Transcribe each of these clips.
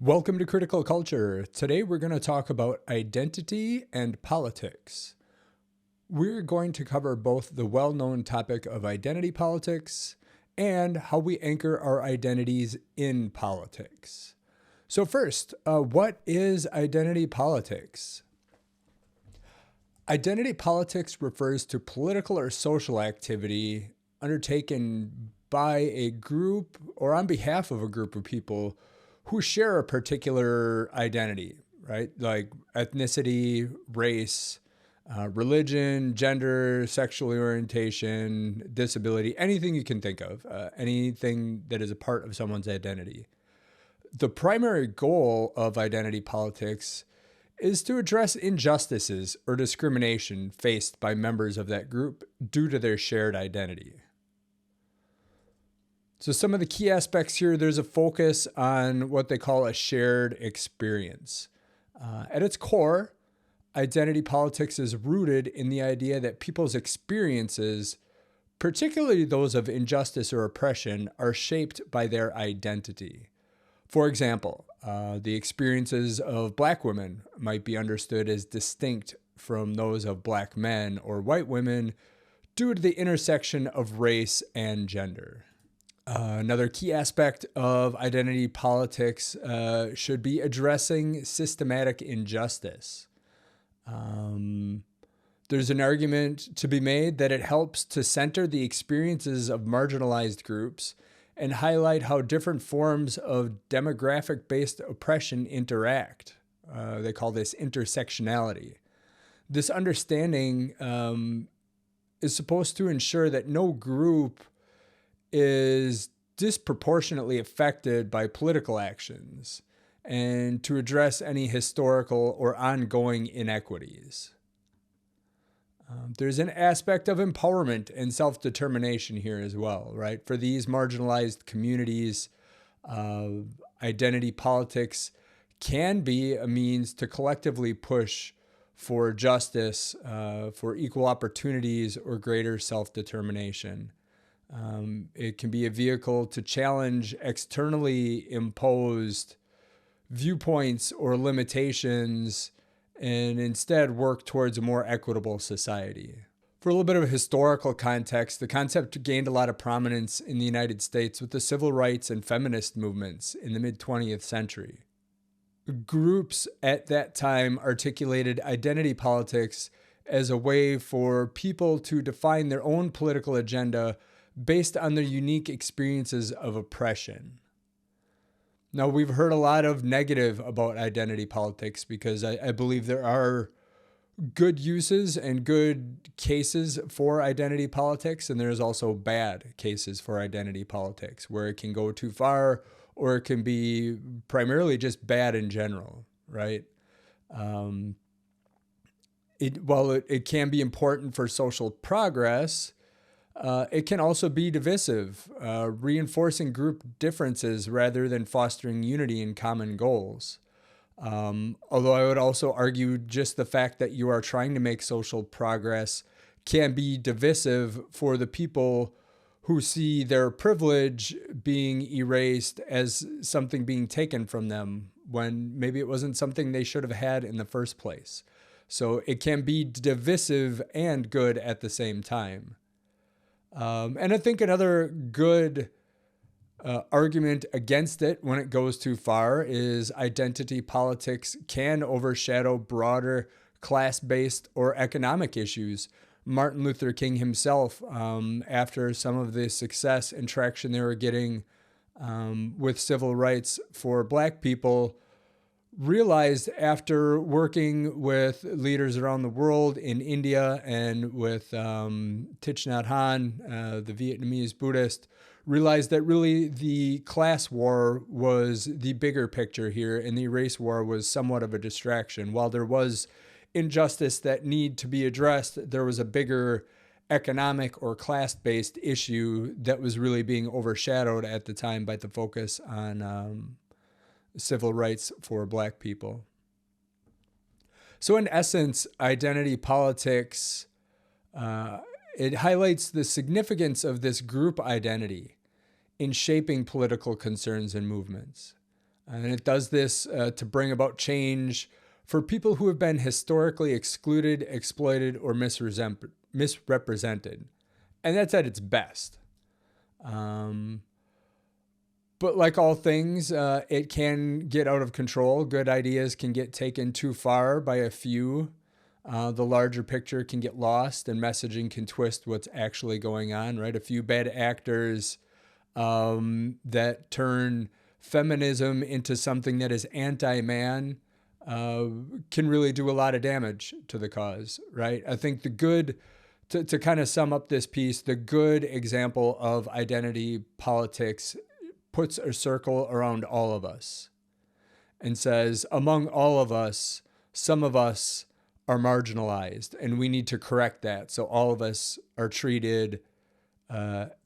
Welcome to Critical Culture. Today we're going to talk about identity and politics. We're going to cover both the well-known topic of identity politics and how we anchor our identities in politics. So first, what is identity politics? Identity politics refers to political or social activity undertaken by a group or on behalf of a group of people who share a particular identity, right? Like ethnicity, race, religion, gender, sexual orientation, disability, anything you can think of, anything that is a part of someone's identity. The primary goal of identity politics is to address injustices or discrimination faced by members of that group due to their shared identity. So some of the key aspects here, there's a focus on what they call a shared experience. At its core, identity politics is rooted in the idea that people's experiences, particularly those of injustice or oppression, are shaped by their identity. For example, the experiences of Black women might be understood as distinct from those of Black men or white women due to the intersection of race and gender. Another key aspect of identity politics should be addressing systematic injustice. There's an argument to be made that it helps to center the experiences of marginalized groups and highlight how different forms of demographic-based oppression interact. They call this intersectionality. This understanding is supposed to ensure that no group is disproportionately affected by political actions and to address any historical or ongoing inequities. There's an aspect of empowerment and self-determination here as well, right? For these marginalized communities, identity politics can be a means to collectively push for justice, for equal opportunities, or greater self-determination. It can be a vehicle to challenge externally imposed viewpoints or limitations and instead work towards a more equitable society. For a little bit of historical context, the concept gained a lot of prominence in the United States with the civil rights and feminist movements in the mid-20th century. Groups at that time articulated identity politics as a way for people to define their own political agenda based on their unique experiences of oppression. Now, we've heard a lot of negative about identity politics because I believe there are good uses and good cases for identity politics, and there's also bad cases for identity politics where it can go too far or it can be primarily just bad in general, right? While it can be important for social progress, it can also be divisive, reinforcing group differences rather than fostering unity and common goals. Although I would also argue just the fact that you are trying to make social progress can be divisive for the people who see their privilege being erased as something being taken from them when maybe it wasn't something they should have had in the first place. So it can be divisive and good at the same time. And I think another good argument against it when it goes too far is identity politics can overshadow broader class-based or economic issues. Martin Luther King himself, after some of the success and traction they were getting with civil rights for Black people, realized after working with leaders around the world in India and with Thich Nhat Hanh, the Vietnamese Buddhist, realized that really the class war was the bigger picture here and the race war was somewhat of a distraction. While there was injustice that need to be addressed, there was a bigger economic or class-based issue that was really being overshadowed at the time by the focus on civil rights for Black people. So in essence, identity politics, it highlights the significance of this group identity in shaping political concerns and movements. And it does this to bring about change for people who have been historically excluded, exploited, or misrepresented. And that's at its best. But like all things, it can get out of control. Good ideas can get taken too far by a few. The larger picture can get lost, and messaging can twist what's actually going on, right? A few bad actors that turn feminism into something that is anti-man can really do a lot of damage to the cause, right? I think the good, to kind of sum up this piece, the good example of identity politics puts a circle around all of us and says, among all of us, some of us are marginalized, and we need to correct that. So all of us are treated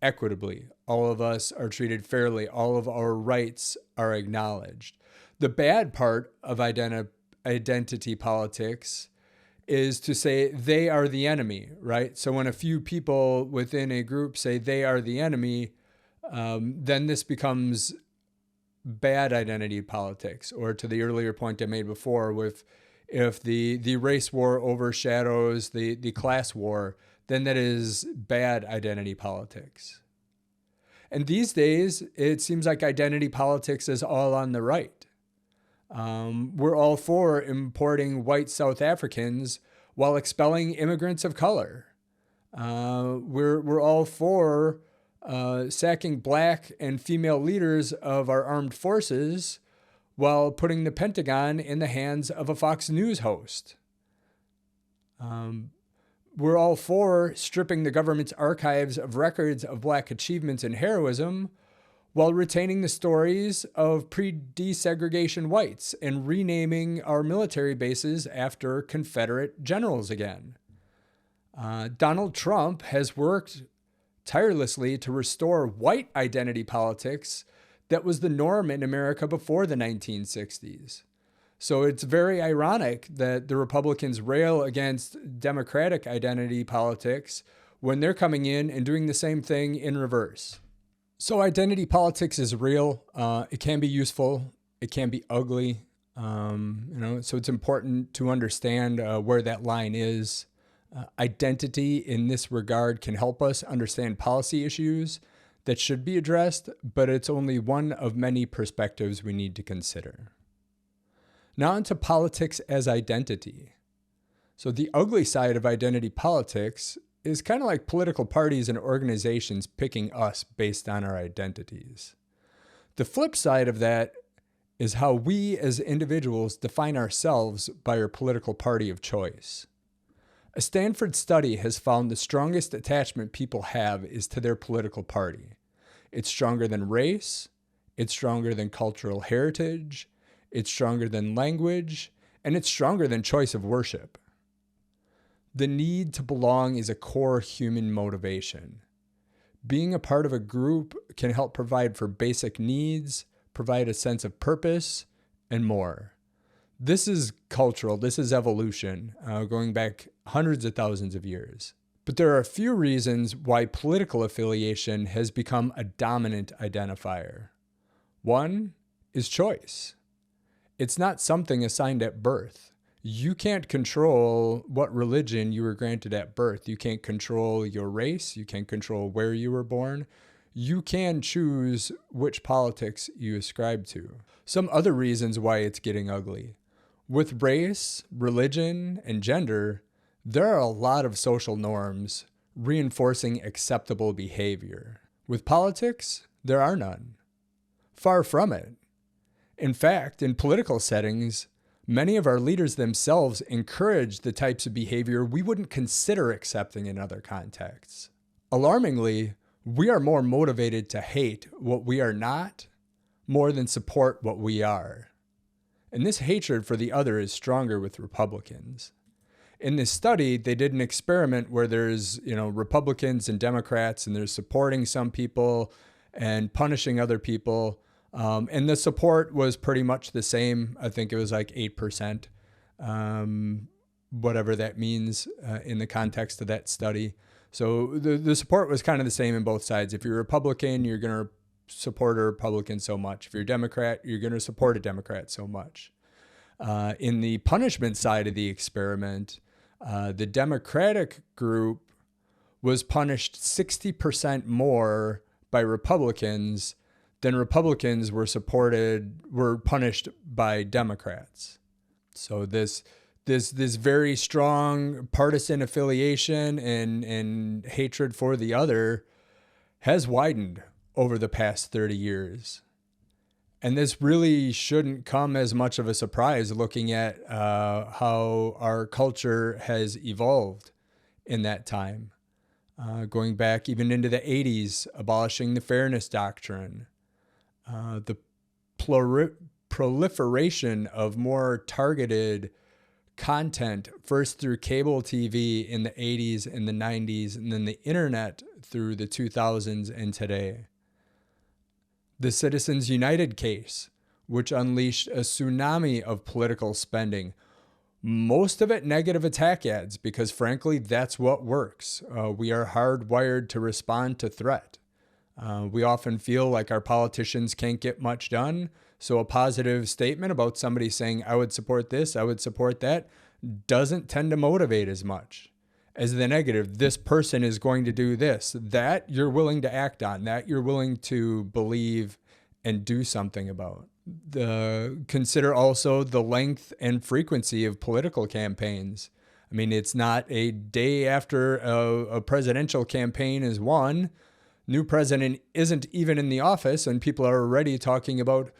equitably. All of us are treated fairly. All of our rights are acknowledged. The bad part of identity politics is to say they are the enemy, right? So when a few people within a group say they are the enemy, then this becomes bad identity politics. Or to the earlier point I made before, if the race war overshadows the class war, then that is bad identity politics. And these days, it seems like identity politics is all on the right. We're all for importing white South Africans while expelling immigrants of color. We're all for sacking black and female leaders of our armed forces while putting the Pentagon in the hands of a Fox News host. We're all for stripping the government's archives of records of black achievements and heroism while retaining the stories of pre-desegregation whites and renaming our military bases after Confederate generals again. Donald Trump has worked tirelessly to restore white identity politics that was the norm in America before the 1960s. So it's very ironic that the Republicans rail against Democratic identity politics when they're coming in and doing the same thing in reverse. So identity politics is real. It can be useful. It can be ugly. So it's important to understand where that line is. Identity in this regard can help us understand policy issues that should be addressed, but it's only one of many perspectives we need to consider. Now into politics as identity. So the ugly side of identity politics is kind of like political parties and organizations picking us based on our identities. The flip side of that is how we as individuals define ourselves by our political party of choice. A Stanford study has found the strongest attachment people have is to their political party. It's stronger than race, it's stronger than cultural heritage, it's stronger than language, and it's stronger than choice of worship. The need to belong is a core human motivation. Being a part of a group can help provide for basic needs, provide a sense of purpose, and more. This is cultural, this is evolution, going back hundreds of thousands of years. But there are a few reasons why political affiliation has become a dominant identifier. One is choice. It's not something assigned at birth. You can't control what religion you were granted at birth. You can't control your race. You can't control where you were born. You can choose which politics you ascribe to. Some other reasons why it's getting ugly. With race, religion, and gender, there are a lot of social norms reinforcing acceptable behavior. With politics, there are none. Far from it. In fact, in political settings, many of our leaders themselves encourage the types of behavior we wouldn't consider accepting in other contexts. Alarmingly, we are more motivated to hate what we are not more than support what we are. And this hatred for the other is stronger with Republicans. In this study, they did an experiment where there's, Republicans and Democrats, and they're supporting some people and punishing other people. And the support was pretty much the same. I think it was like 8%, whatever that means in the context of that study. So the support was kind of the same in both sides. If you're a Republican, you're going to support a Republican so much. If you're a Democrat, you're going to support a Democrat so much. In the punishment side of the experiment, the Democratic group was punished 60% more by Republicans than Republicans were punished by Democrats. So this very strong partisan affiliation and hatred for the other has widened over the past 30 years. And this really shouldn't come as much of a surprise looking at how our culture has evolved in that time. Going back even into the 80s, abolishing the fairness doctrine, the proliferation of more targeted content, first through cable TV in the 80s and the 90s, and then the internet through the 2000s and today. The Citizens United case, which unleashed a tsunami of political spending, most of it negative attack ads, because frankly, that's what works. We are hardwired to respond to threat. We often feel like our politicians can't get much done. So a positive statement about somebody saying, I would support this, I would support that, doesn't tend to motivate as much as the negative. This person is going to do this, that you're willing to act on, that you're willing to believe and do something about. Consider also the length and frequency of political campaigns. I mean, it's not a day after a presidential campaign is won, new president isn't even in the office, and people are already talking about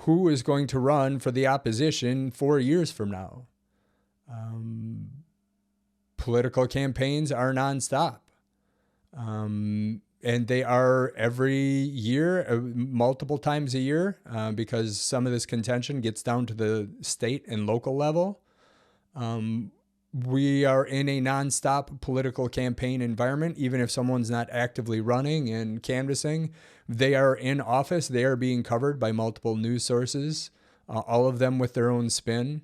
who is going to run for the opposition 4 years from now. Political campaigns are nonstop. And they are every year, multiple times a year, because some of this contention gets down to the state and local level. We are in a nonstop political campaign environment. Even if someone's not actively running and canvassing, they are in office. They are being covered by multiple news sources, all of them with their own spin.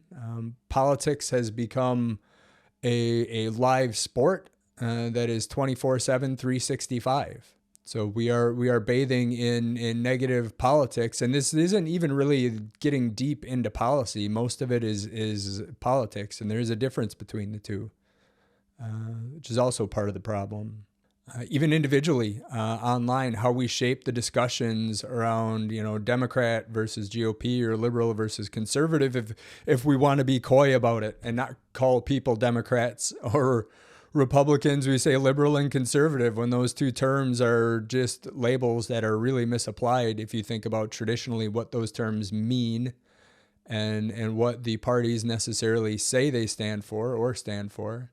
Politics has become a live sport that is 24/7, 365. So we are bathing in negative politics, and this isn't even really getting deep into policy. Most of it is politics, and there is a difference between the two, which is also part of the problem. Even individually, online, how we shape the discussions around, Democrat versus GOP or liberal versus conservative, if we want to be coy about it and not call people Democrats or Republicans, we say liberal and conservative, when those two terms are just labels that are really misapplied if you think about traditionally what those terms mean and what the parties necessarily say they stand for or stand for.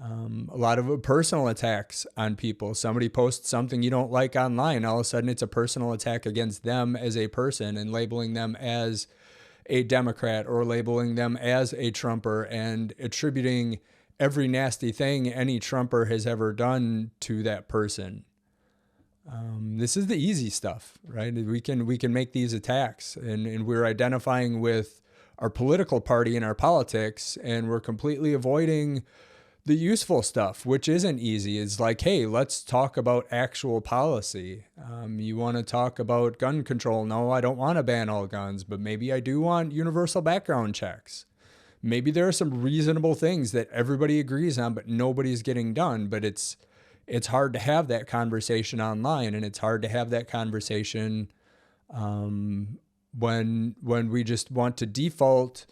A lot of personal attacks on people. Somebody posts something you don't like online, all of a sudden it's a personal attack against them as a person and labeling them as a Democrat or labeling them as a Trumper and attributing every nasty thing any Trumper has ever done to that person. This is the easy stuff, right? We can make these attacks, and we're identifying with our political party and our politics, and we're completely avoiding the useful stuff, which isn't easy. It's like, hey, let's talk about actual policy. You want to talk about gun control? No, I don't want to ban all guns, but maybe I do want universal background checks. Maybe there are some reasonable things that everybody agrees on, but nobody's getting done. But it's hard to have that conversation online, and it's hard to have that conversation when we just want to default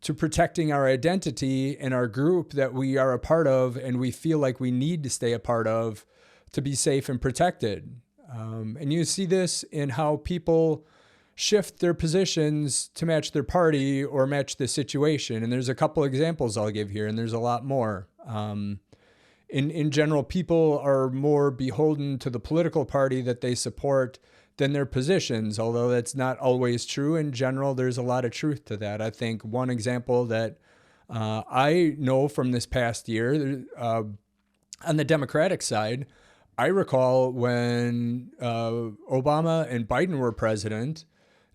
to protecting our identity and our group that we are a part of, and we feel like we need to stay a part of to be safe and protected. And you see this in how people shift their positions to match their party or match the situation. And there's a couple examples I'll give here, and there's a lot more. In general, people are more beholden to the political party that they support than their positions, although that's not always true. In general, there's a lot of truth to that. I think one example that I know from this past year, on the Democratic side, I recall when Obama and Biden were president,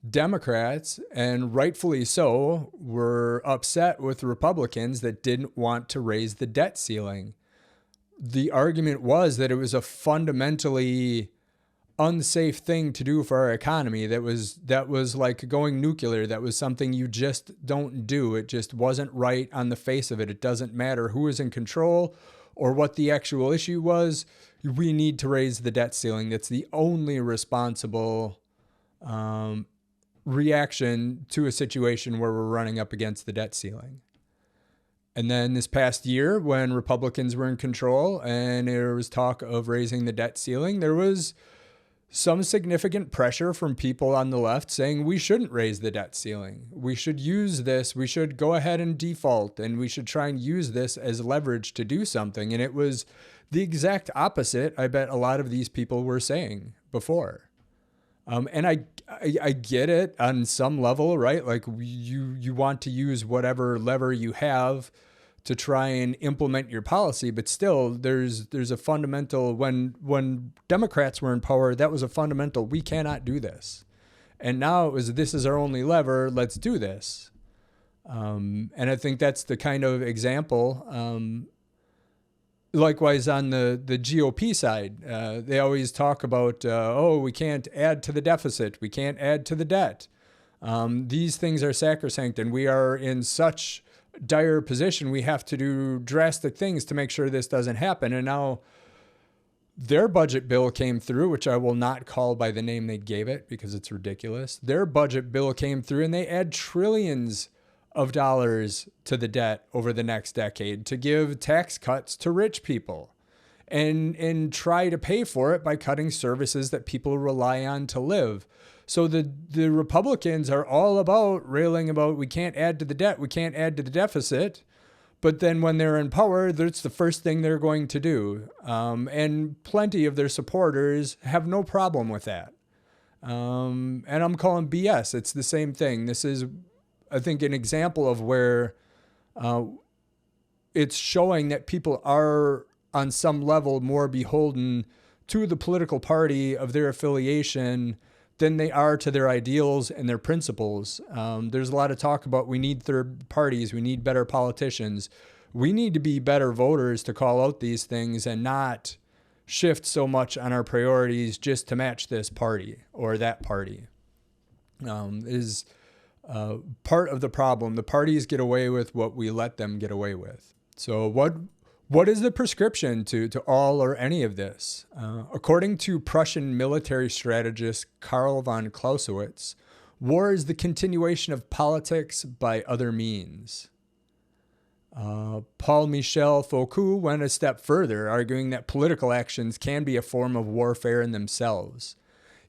Democrats, and rightfully so, were upset with Republicans that didn't want to raise the debt ceiling. The argument was that it was a fundamentally unsafe thing to do for our economy. That was like going nuclear. That was something you just don't do. It just wasn't right on the face of it. It doesn't matter who is in control or what the actual issue was. We need to raise the debt ceiling. That's the only responsible reaction to a situation where we're running up against the debt ceiling. And then this past year, when Republicans were in control and there was talk of raising the debt ceiling, there was some significant pressure from people on the left saying we shouldn't raise the debt ceiling. We should use this. We should go ahead and default, and we should try and use this as leverage to do something. And it was the exact opposite, I bet a lot of these people were saying before. And I get it on some level, right? Like you want to use whatever lever you have to try and implement your policy, but still there's a fundamental, when Democrats were in power, that was a fundamental, we cannot do this. And now it was, this is our only lever, let's do this. And I think that's the kind of example. Likewise, on the GOP side, they always talk about, we can't add to the deficit. We can't add to the debt. These things are sacrosanct, and we are in such dire position. We have to do drastic things to make sure this doesn't happen. And now their budget bill came through, which I will not call by the name they gave it because it's ridiculous. Their budget bill came through, and they add trillions of dollars to the debt over the next decade to give tax cuts to rich people and try to pay for it by cutting services that people rely on to live. So the Republicans are all about railing about we can't add to the debt, we can't add to the deficit. But then when they're in power, that's the first thing they're going to do. And plenty of their supporters have no problem with that. And I'm calling BS. It's the same thing. This is, I think, an example of where it's showing that people are on some level more beholden to the political party of their affiliation than they are to their ideals and their principles. There's a lot of talk about we need third parties, we need better politicians. We need to be better voters to call out these things and not shift so much on our priorities just to match this party or that party. Is part of the problem. The parties get away with what we let them get away with. So what is the prescription to all or any of this? According to Prussian military strategist Karl von Clausewitz, war is the continuation of politics by other means. Paul-Michel Foucault went a step further, arguing that political actions can be a form of warfare in themselves,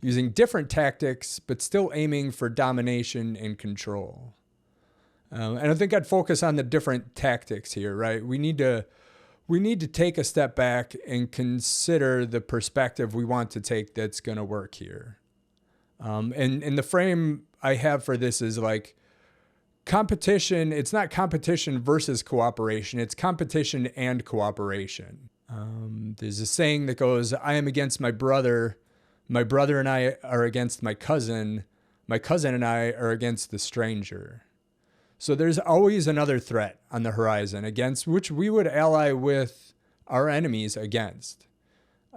using different tactics, but still aiming for domination and control. And I think I'd focus on the different tactics here, right? We need to take a step back and consider the perspective we want to take that's going to work here. And the frame I have for this is like competition. It's not competition versus cooperation. It's competition and cooperation. There's a saying that goes, I am against my brother and I are against my cousin and I are against the stranger. So there's always another threat on the horizon against which we would ally with our enemies against.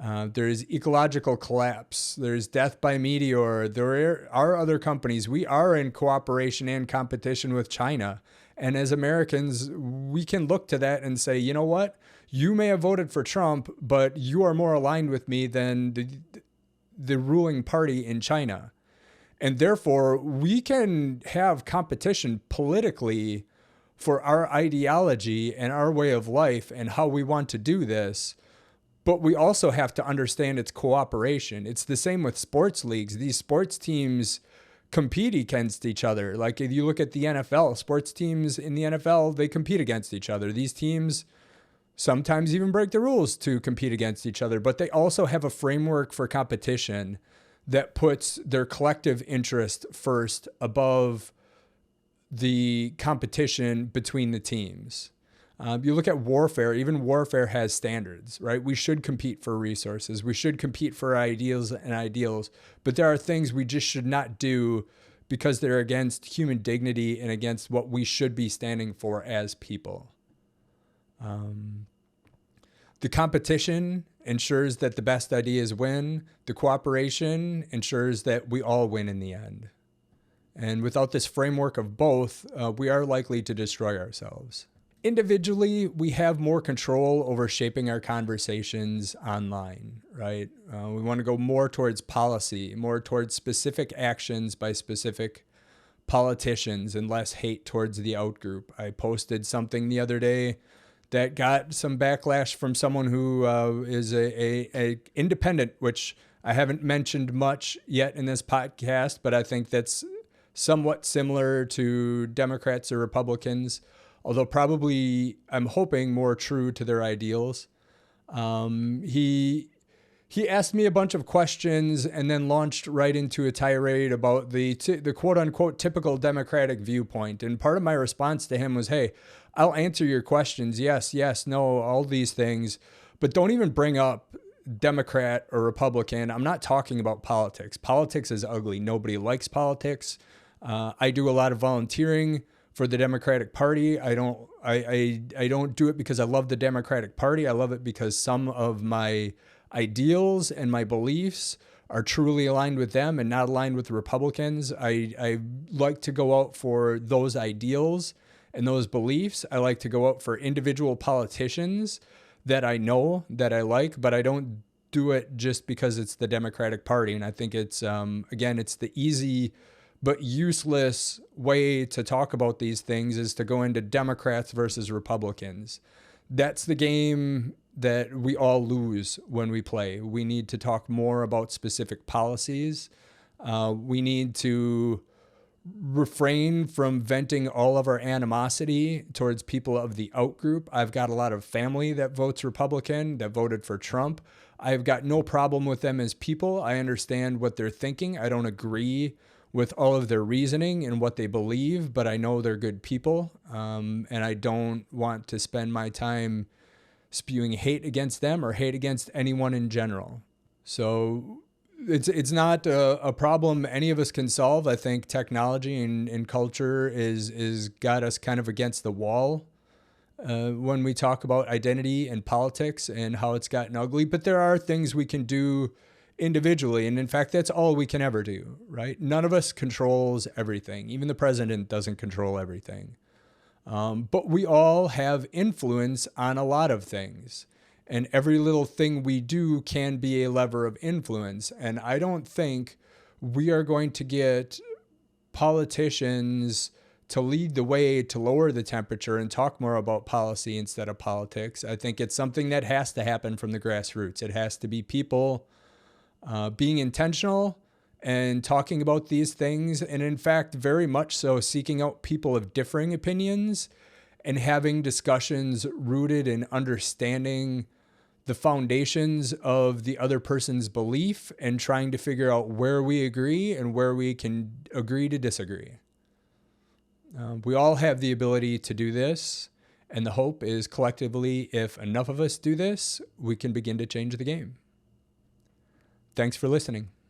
There's ecological collapse. There's death by meteor. There are other companies. We are in cooperation and competition with China. And as Americans, we can look to that and say, you know what? You may have voted for Trump, but you are more aligned with me than the ruling party in China. And therefore, we can have competition politically for our ideology and our way of life and how we want to do this. But we also have to understand it's cooperation. It's the same with sports leagues. These sports teams compete against each other. Like if you look at the NFL, sports teams in the NFL, they compete against each other. These teams sometimes even break the rules to compete against each other, but they also have a framework for competition that puts their collective interest first above the competition between the teams. You look at warfare, even warfare has standards, right? We should compete for resources. We should compete for ideals, but there are things we just should not do because they're against human dignity and against what we should be standing for as people. The competition ensures that the best ideas win. The cooperation ensures that we all win in the end. And without this framework of both, we are likely to destroy ourselves. Individually, we have more control over shaping our conversations online, right? We want to go more towards policy, more towards specific actions by specific politicians, and less hate towards the outgroup. I posted something the other day that got some backlash from someone who is a independent, which I haven't mentioned much yet in this podcast, but I think that's somewhat similar to Democrats or Republicans, although probably I'm hoping more true to their ideals. He asked me a bunch of questions and then launched right into a tirade about the quote unquote typical Democratic viewpoint. And part of my response to him was, hey, I'll answer your questions. Yes, no, all these things, but don't even bring up Democrat or Republican. I'm not talking about politics. Politics is ugly. Nobody likes politics. I do a lot of volunteering for the Democratic Party. I don't do it because I love the Democratic Party. I love it because some of my ideals and my beliefs are truly aligned with them and not aligned with the Republicans. I like to go out for those ideals and those beliefs. I like to go out for individual politicians that I know, that I like, but I don't do it just because it's the Democratic Party. And I think it's, again, it's the easy but useless way to talk about these things is to go into Democrats versus Republicans. That's the game that we all lose when we play. We need to talk more about specific policies. We need to refrain from venting all of our animosity towards people of the outgroup. I've got a lot of family that votes Republican, that voted for Trump. I've got no problem with them as people. I understand what they're thinking. I don't agree with all of their reasoning and what they believe, but I know they're good people. And I don't want to spend my time spewing hate against them or hate against anyone in general. So it's not a problem any of us can solve. I think technology and culture is got us kind of against the wall when we talk about identity and politics and how it's gotten ugly. But there are things we can do individually. And in fact, that's all we can ever do, right? None of us controls everything. Even the president doesn't control everything. But we all have influence on a lot of things. And every little thing we do can be a lever of influence. And I don't think we are going to get politicians to lead the way to lower the temperature and talk more about policy instead of politics. I think it's something that has to happen from the grassroots. It has to be people being intentional and talking about these things. And in fact, very much so seeking out people of differing opinions and having discussions rooted in understanding the foundations of the other person's belief and trying to figure out where we agree and where we can agree to disagree. We all have the ability to do this. And the hope is collectively, if enough of us do this, we can begin to change the game. Thanks for listening.